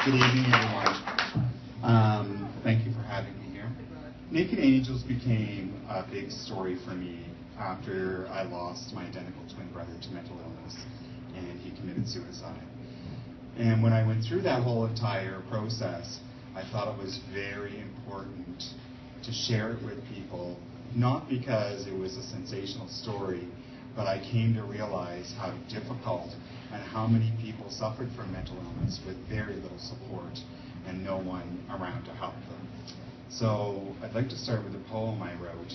Good evening, everyone. Thank you for having me here. Naked Angels became a big story for me after I lost my identical twin brother to mental illness, and he committed suicide. And when I went through that whole entire process, I thought it was very important to share it with people, not because it was a sensational story, but I came to realize how difficult and how many people suffered from mental illness with very little support and no one around to help them. So I'd like to start with a poem I wrote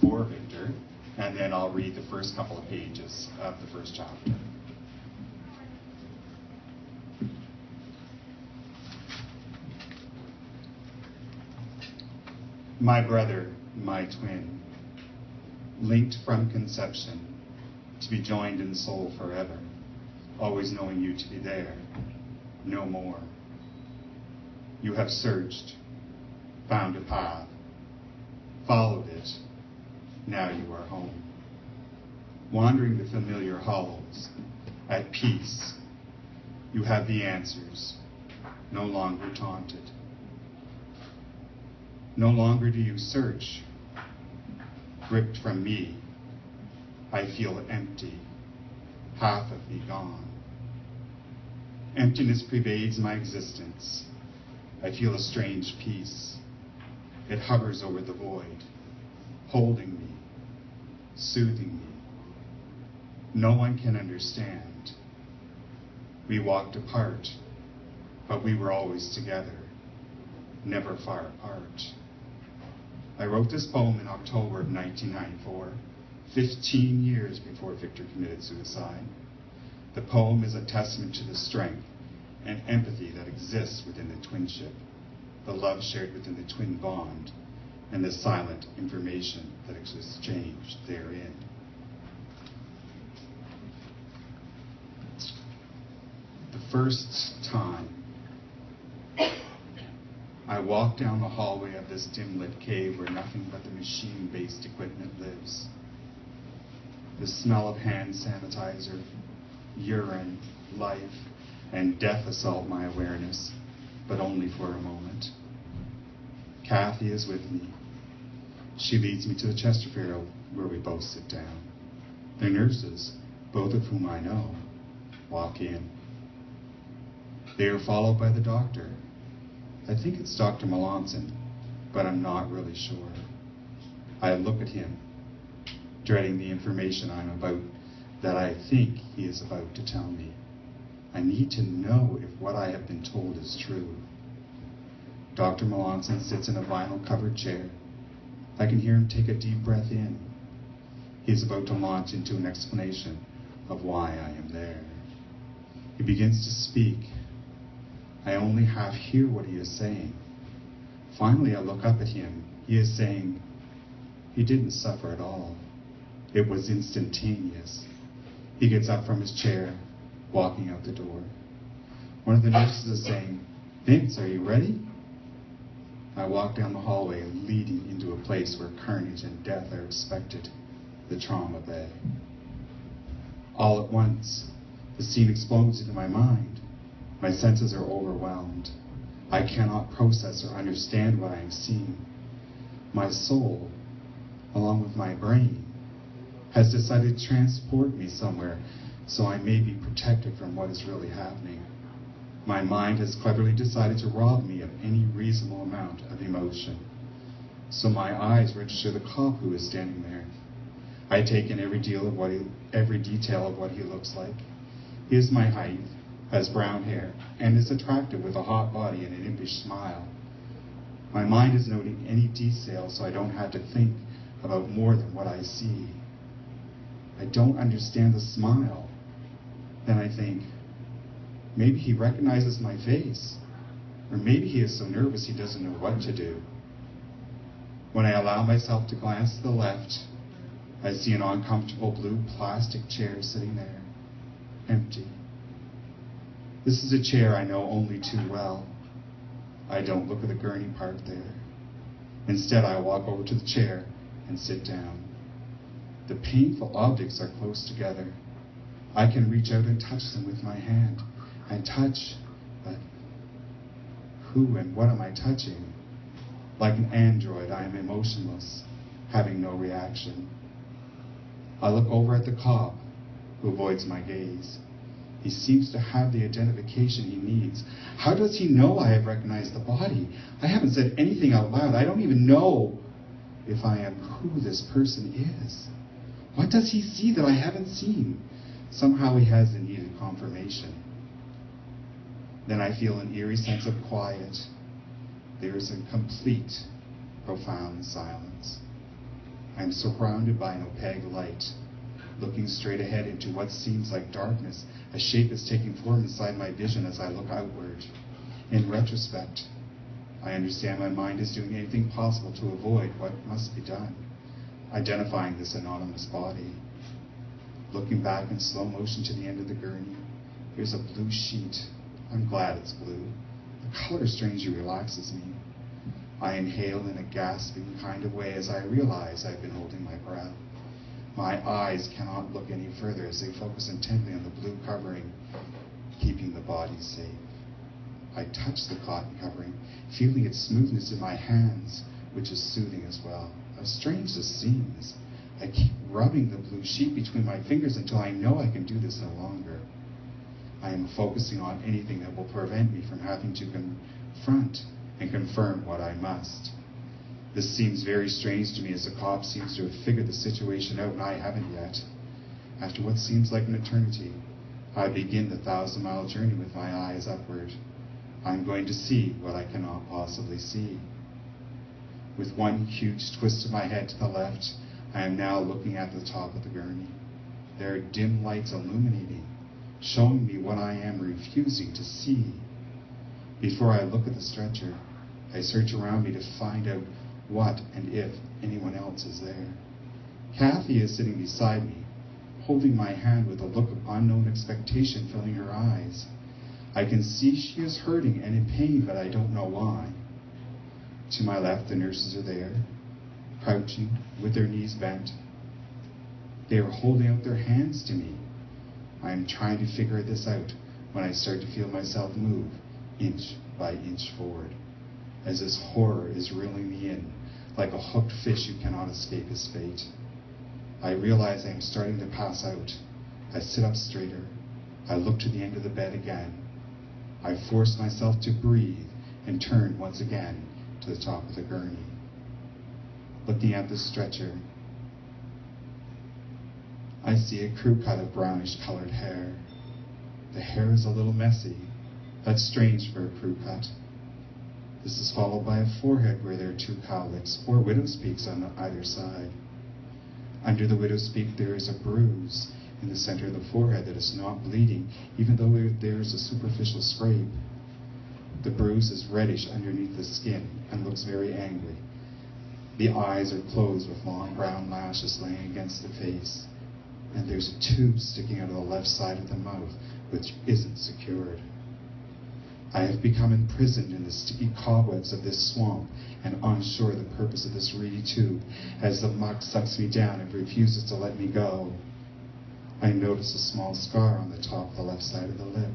for Victor, and then I'll read the first couple of pages of the first chapter. My brother, my twin, linked from conception, to be joined in soul forever, always knowing you to be there, no more. You have searched, found a path, followed it, now you are home. Wandering the familiar halls, at peace, you have the answers, no longer taunted. No longer do you search, gripped from me, I feel empty, half of me gone. Emptiness pervades my existence. I feel a strange peace. It hovers over the void, holding me, soothing me. No one can understand. We walked apart, but we were always together, never far apart. I wrote this poem in October of 1994, 15 years before Victor committed suicide. The poem is a testament to the strength and empathy that exists within the twinship, the love shared within the twin bond, and the silent information that is exchanged therein. The first time I walk down the hallway of this dim-lit cave where nothing but the machine-based equipment lives. The smell of hand sanitizer, urine, life, and death assault my awareness, but only for a moment. Kathy is with me. She leads me to the Chesterfield where we both sit down. The nurses, both of whom I know, walk in. They are followed by the doctor. I think it's Dr. Melanson, but I'm not really sure. I look at him, dreading the information that I think he is about to tell me. I need to know if what I have been told is true. Dr. Melanson sits in a vinyl-covered chair. I can hear him take a deep breath in. He is about to launch into an explanation of why I am there. He begins to speak. I only half hear what he is saying. Finally, I look up at him. He is saying, he didn't suffer at all. It was instantaneous. He gets up from his chair, walking out the door. One of the nurses is saying, Vince, are you ready? I walk down the hallway leading into a place where carnage and death are expected, the trauma bay. All at once, the scene explodes into my mind. My senses are overwhelmed. I cannot process or understand what I am seeing. My soul, along with my brain, has decided to transport me somewhere so I may be protected from what is really happening. My mind has cleverly decided to rob me of any reasonable amount of emotion. So my eyes register the cop who is standing there. I take in every detail of what he looks like. He is my height, has brown hair, and is attractive with a hot body and an impish smile. My mind is noting any detail so I don't have to think about more than what I see. I don't understand the smile. Then I think, maybe he recognizes my face, or maybe he is so nervous he doesn't know what to do. When I allow myself to glance to the left, I see an uncomfortable blue plastic chair sitting there, empty. This is a chair I know only too well. I don't look at the gurney part there. Instead, I walk over to the chair and sit down. The painful objects are close together. I can reach out and touch them with my hand, and touch But who and what am I touching? Like an android, I am emotionless, having no reaction. I look over at the cop, who avoids my gaze. He seems to have the identification he needs. How does he know I have recognized the body? I haven't said anything out loud. I don't even know if I am who this person is. What does he see that I haven't seen? Somehow he has the needed confirmation. Then I feel an eerie sense of quiet. There is a complete, profound silence. I am surrounded by an opaque light. Looking straight ahead into what seems like darkness, a shape is taking form inside my vision as I look outward. In retrospect, I understand my mind is doing anything possible to avoid what must be done, identifying this anonymous body. Looking back in slow motion to the end of the gurney, there's a blue sheet. I'm glad it's blue. The color strangely relaxes me. I inhale in a gasping kind of way as I realize I've been holding my breath. My eyes cannot look any further as they focus intently on the blue covering, keeping the body safe. I touch the cotton covering, feeling its smoothness in my hands, which is soothing as well. How strange this seems. I keep rubbing the blue sheet between my fingers until I know I can do this no longer. I am focusing on anything that will prevent me from having to confront and confirm what I must. This seems very strange to me as the cop seems to have figured the situation out and I haven't yet. After what seems like an eternity, I begin the 1,000-mile journey with my eyes upward. I'm going to see what I cannot possibly see. With one huge twist of my head to the left, I am now looking at the top of the gurney. There are dim lights illuminating, showing me what I am refusing to see. Before I look at the stretcher, I search around me to find out what and if anyone else is there. Kathy is sitting beside me, holding my hand with a look of unknown expectation filling her eyes. I can see she is hurting and in pain, but I don't know why. To my left, the nurses are there, crouching with their knees bent. They are holding out their hands to me. I am trying to figure this out when I start to feel myself move inch by inch forward, as this horror is reeling me in, like a hooked fish who cannot escape his fate. I realize I am starting to pass out. I sit up straighter. I look to the end of the bed again. I force myself to breathe and turn once again to the top of the gurney. Looking at the stretcher, I see a crew cut of brownish-colored hair. The hair is a little messy. That's strange for a crew cut. This is followed by a forehead where there are 2 cowlicks, or widow's peaks on either side. Under the widow's peak there is a bruise in the center of the forehead that is not bleeding, even though there is a superficial scrape. The bruise is reddish underneath the skin and looks very angry. The eyes are closed with long brown lashes laying against the face, and there's a tube sticking out of the left side of the mouth which isn't secured. I have become imprisoned in the sticky cobwebs of this swamp and unsure of the purpose of this reedy tube as the muck sucks me down and refuses to let me go. I notice a small scar on the top of the left side of the lip,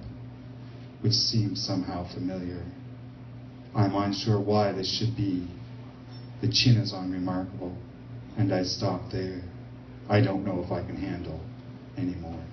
which seems somehow familiar. I'm unsure why this should be. The chin is unremarkable, and I stop there. I don't know if I can handle anymore.